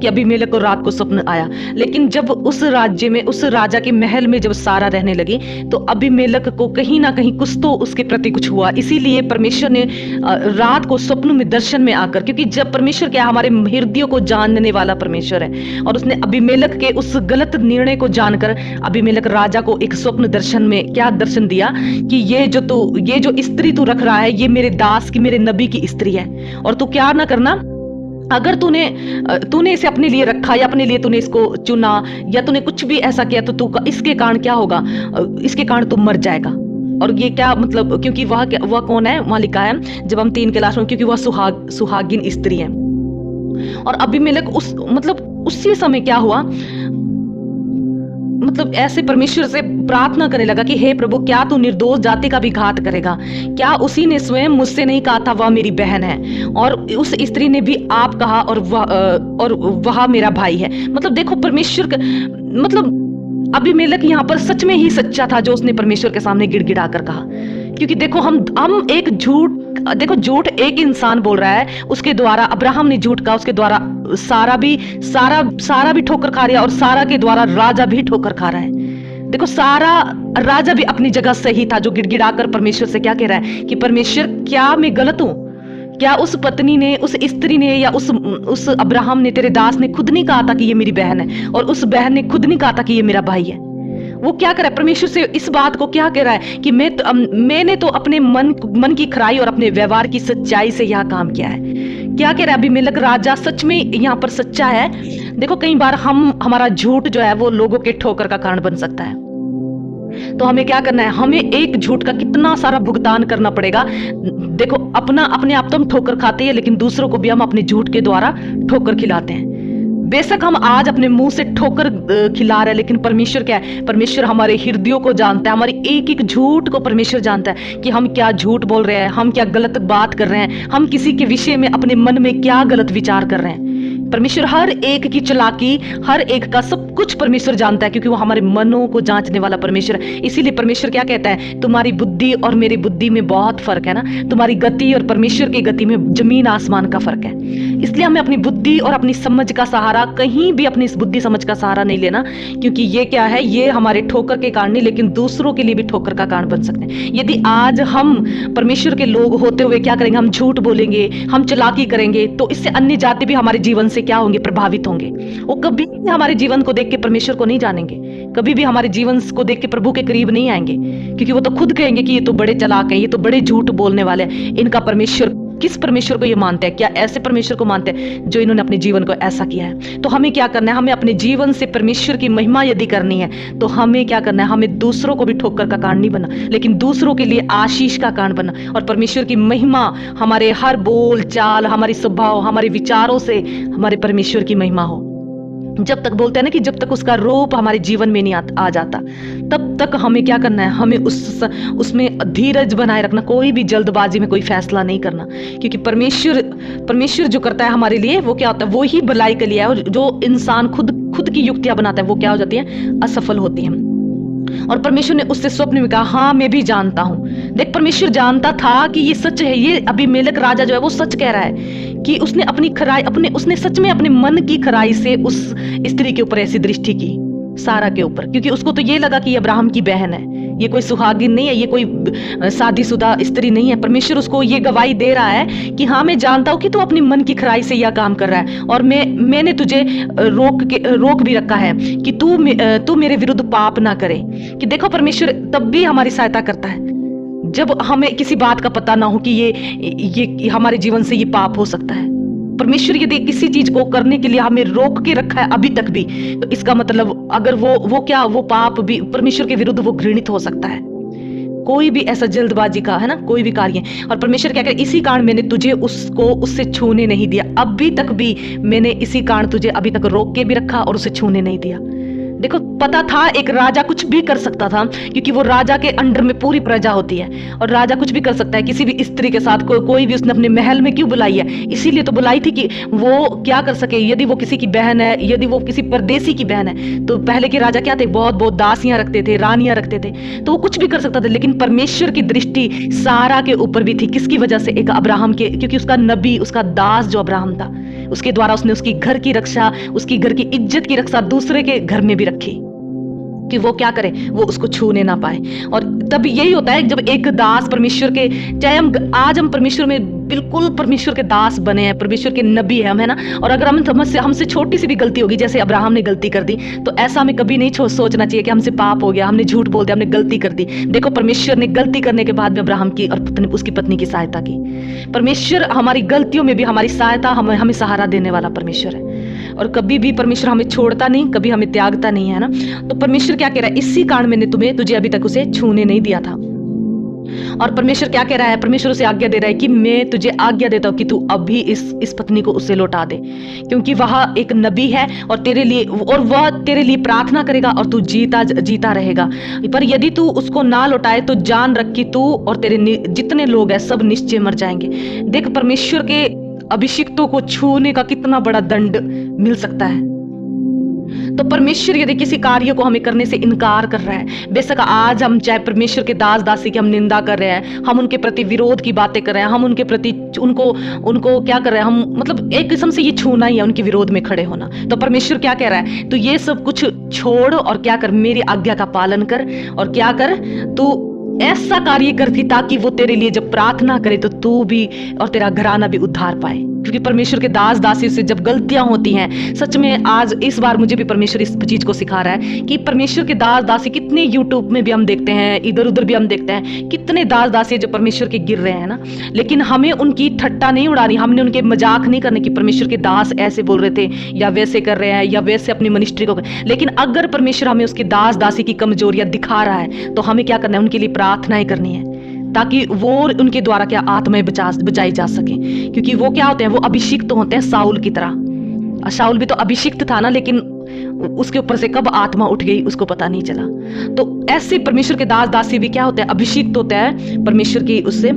कि अबीमेलेक को रात को स्वप्न आया। लेकिन जब उस राज्य में, उस राजा के महल में जब सारा रहने लगी, तो अबीमेलेक को कहीं ना कहीं कुछ तो उसके प्रति कुछ हुआ। इसीलिए परमेश्वर ने रात को स्वप्न में, दर्शन में आकर, क्योंकि जब परमेश्वर क्या, हमारे हृदयों को जानने वाला परमेश्वर है, और उसने अबीमेलेक के उस गलत निर्णय को जानकर अबीमेलेक राजा को एक स्वप्न दर्शन में क्या दर्शन दिया कि ये जो स्त्री तू रख रहा है, ये मेरे दास की, मेरे नबी की स्त्री है, और तू क्या ना करना, अगर तूने इसे अपने लिए रखा या अपने लिए तूने इसको चुना या तूने कुछ भी ऐसा किया, तो तू इसके कारण क्या होगा, इसके कारण तू मर जाएगा। और ये क्या मतलब, क्योंकि वह कौन है, वहां लिखा है जब हम 3 के लास्ट में, क्योंकि वह सुहागिन स्त्री है। और अबीमेलेक उसी समय क्या हुआ, मतलब ऐसे परमेश्वर से प्रार्थना करने लगा कि हे प्रभु, क्या तू निर्दोष जाति का भी घात करेगा? क्या उसी ने स्वयं मुझसे नहीं कहा था वह मेरी बहन है, और उस स्त्री ने भी आप कहा, और वह मेरा भाई है। मतलब देखो परमेश्वर मतलब अबीमेलेक यहाँ पर सच में ही सच्चा था जो उसने परमेश्वर के सामने गिड़गिड़ा कर कहा। क्योंकि देखो हम एक झूठ एक इंसान बोल रहा है, उसके द्वारा अब्राहम ने झूठ कहा, उसके द्वारा सारा भी ठोकर खा रहा है, और सारा के द्वारा राजा भी ठोकर खा रहा है। देखो सारा राजा भी अपनी जगह सही था, जो गिड़गिड़ाकर परमेश्वर से क्या कह रहा है कि परमेश्वर, क्या मैं गलत हूं? क्या उस पत्नी ने, उस स्त्री ने, या उस अब्राहम ने, तेरे दास ने खुद नहीं कहा था कि ये मेरी बहन है, और उस बहन ने खुद नहीं कहा था कि ये मेरा भाई है? वो क्या कर रहा है परमेश्वर से, इस बात को क्या कह रहा है कि मैंने तो अपने मन की खराई और अपने व्यवहार की सच्चाई से यह काम किया है। क्या कह रहा है अबीमेलेक राजा, सच में यहाँ पर सच्चा है। देखो कई बार हमारा झूठ जो है वो लोगों के ठोकर का कारण बन सकता है। तो हमें क्या करना है, हमें एक झूठ का कितना सारा भुगतान करना पड़ेगा। देखो अपने आप तो हम ठोकर खाते हैं, लेकिन दूसरों को भी हम अपने झूठ के द्वारा ठोकर खिलाते हैं। बेशक हम आज अपने मुंह से ठोकर खिला रहे हैं, लेकिन परमेश्वर क्या है, परमेश्वर हमारे हृदयों को जानता है, हमारी एक एक झूठ को परमेश्वर जानता है कि हम क्या झूठ बोल रहे हैं, हम क्या गलत बात कर रहे हैं, हम किसी के विषय में अपने मन में क्या गलत विचार कर रहे हैं। परमेश्वर हर एक की चालाकी, हर एक का सब कुछ परमेश्वर जानता है, क्योंकि वो हमारे मनों को जांचने वाला परमेश्वर है। इसीलिए परमेश्वर क्या कहता है, तुम्हारी बुद्धि और मेरी बुद्धि में बहुत फर्क है ना, तुम्हारी गति और परमेश्वर की गति में जमीन आसमान का फर्क है। इसलिए हमें अपनी बुद्धि और अपनी समझ का सहारा, कहीं भी अपनी बुद्धि समझ का सहारा नहीं लेना, क्योंकि ये क्या है, ये हमारे ठोकर के कारण नहीं, लेकिन दूसरों के लिए भी ठोकर का कारण बन सकते हैं। यदि आज हम परमेश्वर के लोग होते हुए क्या करेंगे, हम झूठ बोलेंगे, हम चालाकी करेंगे, तो इससे अन्य जाति भी हमारे जीवन से क्या होंगे, प्रभावित होंगे। वो कभी भी हमारे जीवन को देख के परमेश्वर को नहीं जानेंगे, कभी भी हमारे जीवन को देख के प्रभु के करीब नहीं आएंगे, क्योंकि वो तो खुद कहेंगे कि ये तो बड़े चालाक हैं, ये तो बड़े झूठ बोलने वाले हैं। इनका परमेश्वर, किस परमेश्वर को ये मानते हैं? क्या ऐसे परमेश्वर को मानते हैं जो इन्होंने अपने जीवन को ऐसा किया है? तो हमें क्या करना है, हमें अपने जीवन से परमेश्वर की महिमा यदि करनी है, तो हमें क्या करना है, हमें दूसरों को भी ठोकर का कारण नहीं बनना, लेकिन दूसरों के लिए आशीष का कारण बनना, और परमेश्वर की महिमा हमारे हर बोल चाल, हमारी स्वभाव, हमारे विचारों से हमारे परमेश्वर की महिमा हो। जब तक बोलते हैं ना कि जब तक उसका रूप हमारे जीवन में नहीं आ जाता, तब तक हमें क्या करना है, हमें उसमें धीरज बनाए रखना, कोई भी जल्दबाजी में कोई फैसला नहीं करना, क्योंकि परमेश्वर जो करता है हमारे लिए, वो क्या होता है, वो ही भलाई के लिए है। और जो इंसान खुद की युक्तियां बनाता है, वो क्या हो जाती है, असफल होती है। और परमेश्वर ने उससे स्वप्न में कहा, हाँ मैं भी जानता हूं। देख परमेश्वर जानता था कि ये सच है, ये अबीमेलेक राजा जो है वो सच कह रहा है कि उसने अपनी खराई, उसने सच में अपने मन की खराई से उस स्त्री के ऊपर ऐसी दृष्टि की, सारा के ऊपर, क्योंकि उसको तो ये लगा कि ये अब्राहम की बहन है, ये कोई सुहागिन नहीं है, ये कोई शादीशुदा स्त्री नहीं है। परमेश्वर उसको ये गवाही दे रहा है कि हाँ मैं जानता हूं कि तू अपनी मन की खराई से यह काम कर रहा है, और मैंने तुझे रोक भी रखा है कि तू मेरे विरुद्ध पाप ना करे। कि देखो परमेश्वर तब भी हमारी सहायता करता है जब हमें किसी बात का पता ना हो कि ये हमारे जीवन से ये पाप हो सकता है। परमेश्वर यदि किसी चीज को करने के लिए हमें रोक के रखा है अभी तक भी, तो इसका मतलब अगर वो पाप भी परमेश्वर के विरुद्ध वो घृणित हो सकता है। कोई भी ऐसा जल्दबाजी का है ना, कोई भी कार्य, और परमेश्वर क्या करे, इसी कारण मैंने तुझे उससे छूने नहीं दिया, अभी तक भी मैंने इसी कारण तुझे अभी तक रोक के भी रखा और उसे छूने नहीं दिया। देखो पता था एक राजा कुछ भी कर सकता था, क्योंकि वो राजा के अंडर में पूरी प्रजा होती है, और राजा कुछ भी कर सकता है किसी भी स्त्री के साथ। कोई भी उसने अपने महल में क्यों बुलाई है, इसीलिए तो बुलाई थी कि वो क्या कर सके। यदि वो किसी की बहन है, यदि वो किसी परदेसी की बहन है, तो पहले के राजा क्या थे, बहुत बहुत दासियां रखते थे, रानियां रखते थे, तो वो कुछ भी कर सकता था। लेकिन परमेश्वर की दृष्टि सारा के ऊपर भी थी, किसकी वजह से, एक अब्राहम के, क्योंकि उसका नबी, उसका दास जो अब्राहम था उसके द्वारा उसने उसकी घर की रक्षा, उसकी घर की इज्जत की रक्षा दूसरे के घर में भी रखी कि वो क्या करे, वो उसको छूने ना पाए। और तब यही होता है जब एक दास परमेश्वर के, चाहे आज हम परमेश्वर में बिल्कुल परमेश्वर के दास बने हैं, परमेश्वर के नबी है हम, है ना। और अगर हमसे छोटी सी भी गलती होगी, जैसे अब्राहम ने गलती कर दी, तो ऐसा हमें कभी नहीं सोचना चाहिए कि हमसे पाप हो गया, हमने झूठ बोल दिया, हमने गलती कर दी। देखो परमेश्वर ने गलती करने के बाद में अब्राहम की और उसकी पत्नी की सहायता की। परमेश्वर हमारी गलतियों में भी हमारी सहायता, हमें सहारा देने वाला परमेश्वर है। और कभी भी परमेश्वर हमें छोड़ता नहीं, कभी हमें त्यागता नहीं, है ना। तो परमेश्वर क्या कह रहा है, इसी कारण मैंने तुझे अभी तक उसे छूने नहीं दिया था। और परमेश्वर क्या कह रहा है, परमेश्वर उसे आज्ञा दे रहा है कि मैं तुझे आज्ञा देता हूं कि तू अभी इस पत्नी को उससे लौटा दे, क्योंकि वह एक नबी है और वह तेरे लिए प्रार्थना करेगा और तू जीता रहेगा। पर यदि तू उसको ना लौटाए तो जान रख कि तू और तेरे जितने लोग हैं सब निश्चय मर जाएंगे। देख, परमेश्वर के अभिषिक्तों को छूने का कितना बड़ा दंड मिल सकता है। तो परमेश्वर यदि किसी कार्य को हमें करने से इनकार कर रहा है, बेशक आज हम चाहे परमेश्वर के दास दासी की हम निंदा कर रहे हैं, हम उनके प्रति विरोध की बातें कर रहे हैं, हम उनके प्रति उनको क्या कर रहे हैं, हम मतलब एक किस्म से ये छूना ही है, उनके विरोध में खड़े होना। तो परमेश्वर क्या कह रहा है, तो ये सब कुछ छोड़ और क्या कर, मेरी आज्ञा का पालन कर और क्या कर, तू ऐसा कार्य करती ताकि वो तेरे लिए जब प्रार्थना करे तो तू भी और तेरा घराना भी उद्धार पाए। क्योंकि परमेश्वर के दास दासी से जब गलतियां होती हैं, सच में आज इस बार मुझे भी परमेश्वर इस चीज को सिखा रहा है कि परमेश्वर के दास दासी कितने यूट्यूब में भी हम देखते हैं, इधर उधर भी हम देखते हैं, कितने दास दासी जो परमेश्वर के गिर रहे हैं ना। लेकिन हमें उनकी ठट्टा नहीं उड़ानी, हमने उनके मजाक नहीं करने की परमेश्वर के दास ऐसे बोल रहे थे या वैसे कर रहे हैं या वैसे अपनी मिनिस्ट्री को। लेकिन अगर परमेश्वर हमें उसके दास दासी की कमजोरियां दिखा रहा है तो हमें क्या करना है, उनके लिए प्रार्थनाएं करनी है ताकि वो उनके द्वारा क्या आत्माएं बचाई जा सके। क्योंकि वो क्या होते हैं, वो अभिषिक्त होते हैं साउल की तरह। शाऊल भी तो अभिषिक्त था ना, लेकिन उसके ऊपर से कब आत्मा उठ गई उसको पता नहीं चला। तो ऐसे परमेश्वर के दास दासी भी क्या होते हैं, अभिषिक्त होते हैं परमेश्वर की उससे।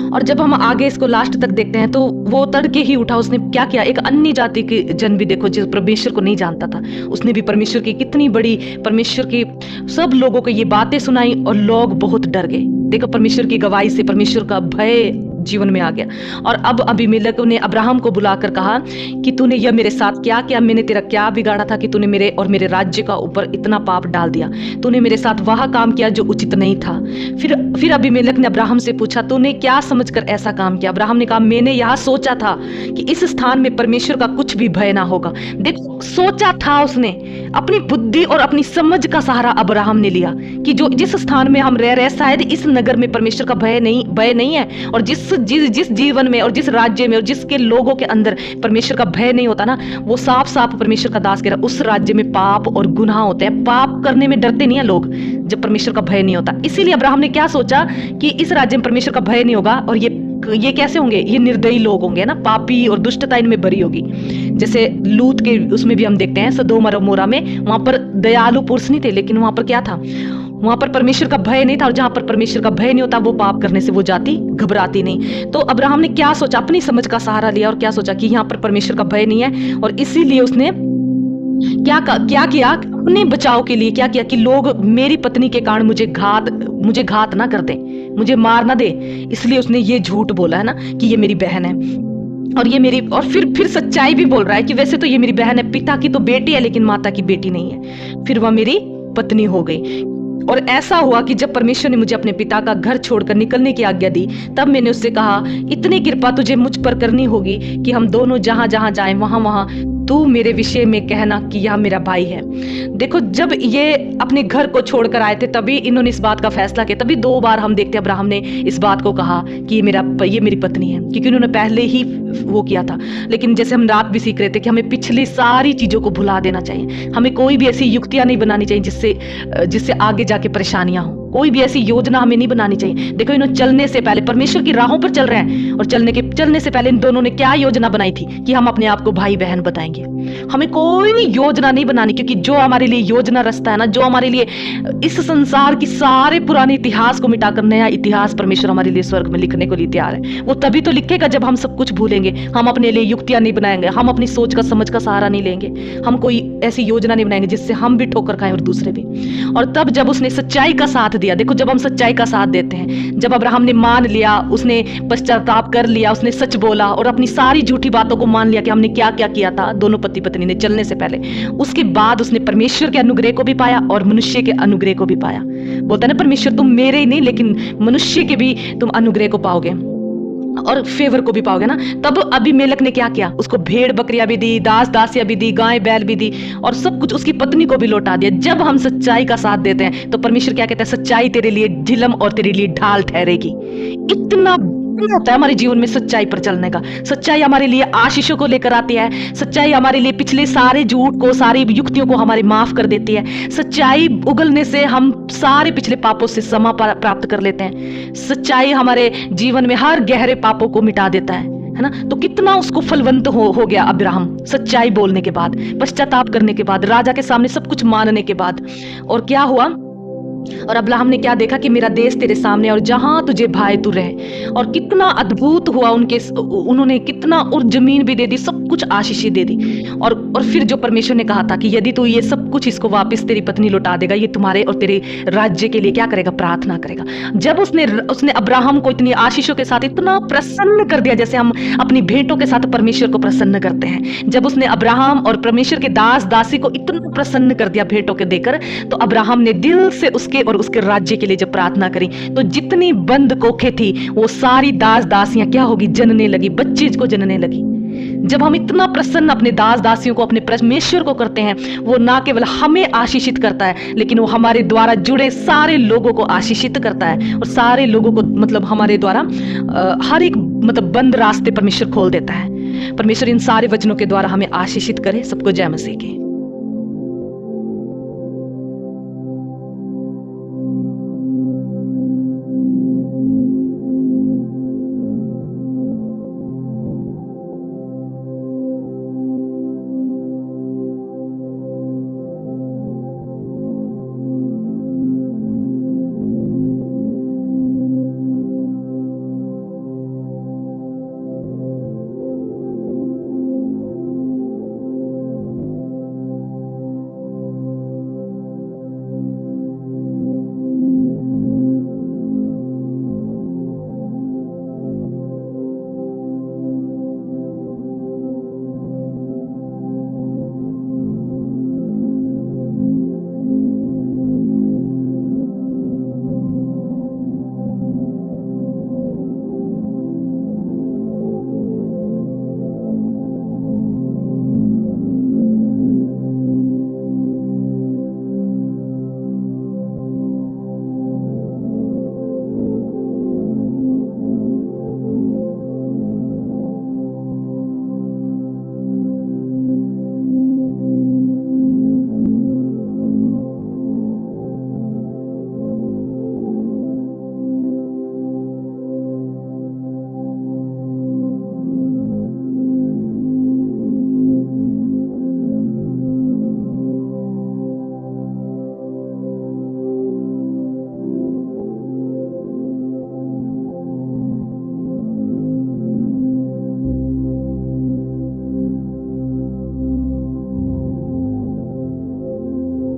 और जब हम आगे इसको लास्ट तक देखते हैं तो वो तड़के ही उठा, उसने क्या किया, एक अन्य जाति के जन भी देखो जिस परमेश्वर को नहीं जानता था, उसने भी परमेश्वर की कितनी बड़ी, परमेश्वर की सब लोगों को ये बातें सुनाई और लोग बहुत डर गए। देखो परमेश्वर की गवाही से परमेश्वर का भय जीवन में आ गया। और अब अबीमेलेक ने अब्राहम को बुलाकर कहा कि तूने यह मेरे साथ क्या किया, मैंने तेरा क्या बिगाड़ा था कि तूने मेरे और मेरे राज्य का ऊपर इतना पाप डाल दिया, तूने मेरे साथ वह काम किया जो उचित नहीं था। फिर अबीमेलेक ने अब्राहम से पूछा, तूने क्या समझकर ऐसा काम किया? अब्राहम ने कहा, मैंने यह सोचा था कि इस स्थान में परमेश्वर का कुछ भी भय ना होगा। देख, सोचा था, उसने अपनी बुद्धि और अपनी समझ का सहारा अब्राहम ने लिया कि जो जिस स्थान में हम रह रहे हैं शायद इस नगर में परमेश्वर का भय नहीं है, और जिस जीवन में और जिस राज्य में और जिसके लोगों के अंदर परमेश्वर का भय नहीं होता ना, वो साफ साफ परमेश्वर का दास कह रहा, उस राज्य में पाप और गुनाह होते हैं। पाप करने में डरते नहीं है लोग जब परमेश्वर का भय नहीं होता। इसीलिए अब्राहम ने क्या सोचा कि इस राज्य में परमेश्वर का भय नहीं होगा, और ये कैसे होंगे, ये निर्दयी लोग होंगे ना, पापी और दुष्टता इनमें भरी होगी। जैसे लूत के उसमें भी हम देखते हैं सदोम और अमोरा में, वहां पर दयालु पुरुष नहीं थे, लेकिन वहां पर क्या था, वहां पर परमेश्वर का भय नहीं था। और जहां पर परमेश्वर का भय नहीं होता वो पाप करने से वो जाति घबराती नहीं। तो अब्राहम ने क्या सोचा, अपनी समझ का सहारा लिया और क्या सोचा कि यहाँ पर परमेश्वर का भय नहीं है, और इसीलिए उसने क्या किया, अपने बचाव के लिए क्या किया कि लोग मेरी पत्नी के कारण मुझे घात ना कर दें, मुझे मार ना दे, इसलिए उसने ये झूठ बोला है ना कि ये मेरी बहन है और ये मेरी, और फिर सच्चाई भी बोल रहा है कि वैसे तो ये मेरी बहन है, पिता की तो बेटी है लेकिन माता की बेटी नहीं है, फिर वह मेरी पत्नी हो गई। और ऐसा हुआ कि जब परमेश्वर ने मुझे अपने पिता का घर छोड़कर निकलने की आज्ञा दी, तब मैंने उससे कहा, इतनी कृपा तुझे मुझ पर करनी होगी कि हम दोनों जहां जहां जाएं वहां तू मेरे विषय में कहना कि यह मेरा भाई है। देखो, जब ये अपने घर को छोड़कर आए थे तभी इन्होंने इस बात का फैसला किया। तभी 2 बार हम देखते हैं अब्राहम ने इस बात को कहा कि ये मेरी पत्नी है, क्योंकि उन्होंने पहले ही वो किया था। लेकिन जैसे हम रात भी सीख रहे थे कि हमें पिछली सारी चीजों को भुला देना चाहिए, हमें कोई भी ऐसी युक्तियां नहीं बनानी चाहिए जिससे आगे जाके परेशानियां हो। कोई भी ऐसी योजना हमें नहीं बनानी चाहिए। देखो, इन्होंने चलने से पहले परमेश्वर की राहों पर चल रहे हैं, और चलने से पहले इन दोनों ने क्या योजना बनाई थी कि हम अपने आप को भाई बहन बताएंगे। हमें कोई योजना नहीं बनानी, क्योंकि जो हमारे लिए योजना रचता है ना, जो हमारे लिए इस संसार की सारे पुराने इतिहास को मिटाकर नया इतिहास परमेश्वर हमारे लिए स्वर्ग में लिखने को लिए तैयार है। वो तभी तो लिखेगा जब हम सब कुछ भूलेंगे, हम अपने लिए युक्तियां नहीं बनाएंगे, हम अपनी सोच का समझ का सहारा नहीं लेंगे, हम कोई ऐसी योजना नहीं बनाएंगे जिससे हम भी ठोकर खाएं और दूसरे भी। और तब जब उसने सच्चाई का साथ दिया। देखो जब हम सच्चाई का साथ देते हैं, जब अब्राहम ने मान लिया, उसने पश्चाताप कर लिया, उसने सच बोला और अपनी सारी झूठी बातों को मान लिया कि हमने क्या क्या किया था दोनों पति पत्नी ने चलने से पहले, उसके बाद उसने परमेश्वर के अनुग्रह को भी पाया और मनुष्य के अनुग्रह को भी पाया। बोलता है ना परमेश्वर तुम मेरे ही नहीं लेकिन मनुष्य के भी तुम अनुग्रह को पाओगे और फेवर को भी पाओगे ना। तब अबीमेलेक ने क्या किया, उसको भेड़ बकरियां भी दी, दास दासियां भी दी, गाय बैल भी दी और सब कुछ उसकी पत्नी को भी लौटा दिया। जब हम सच्चाई का साथ देते हैं तो परमेश्वर क्या कहता है, सच्चाई तेरे लिए झिलम और तेरे लिए ढाल ठहरेगी। इतना होता है हमारे जीवन में सच्चाई पर चलने का। सच्चाई हमारे लिए आशीषों को लेकर आती है। सच्चाई हमारे लिए पिछले सारे झूठ को, सारी युक्तियों को हमारे माफ कर देती है। सच्चाई उगलने से हम सारे पिछले पापों से क्षमा प्राप्त कर लेते हैं। सच्चाई हमारे जीवन में हर गहरे पापों को मिटा देता है ना। तो कितना उसको फलवंत हो गया अब्राहम सच्चाई बोलने के बाद, पश्चाताप करने के बाद, राजा के सामने सब कुछ मानने के बाद। और क्या हुआ, और अब्राहम ने क्या देखा कि मेरा देश तेरे सामने और जहां तुझे भाई तू रहे। और कितना अद्भुत हुआ उन्होंने कितना, और जमीन भी दे दी, सब कुछ आशीष दे दी। और फिर जो परमेश्वर ने कहा था कि यदि तू ये सब कुछ इसको वापस तेरी पत्नी लौटा देगा, ये तुम्हारे और तेरे राज्य के लिए क्या करेगा, प्रार्थना करेगा। जब उसने अब्राहम को इतनी आशीषों के साथ इतना प्रसन्न कर दिया, जैसे हम अपनी भेंटों के साथ परमेश्वर को प्रसन्न करते हैं। जब उसने अब्राहम और परमेश्वर के दास दासी को इतना प्रसन्न कर दिया भेंटों के देकर, तो अब्राहम ने दिल से उसके और उसके राज्य के लिए जब प्रार्थना करी, तो जितनी बंद कोखें थी वो सारी दास दासियां क्या होगी, जनने लगी, बच्चे को जनने लगी। जब हम इतना प्रसन्न अपने दास दासियों को, अपने परमेश्वर को करते हैं, वो ना केवल हमें आशीषित करता है लेकिन वो हमारे द्वारा जुड़े सारे लोगों को आशीषित करता है और सारे लोगों को मतलब हमारे द्वारा हर एक मतलब बंद रास्ते परमेश्वर खोल देता है। परमेश्वर इन सारे वचनों के द्वारा हमें आशीषित करे। सबको जय मसीह की।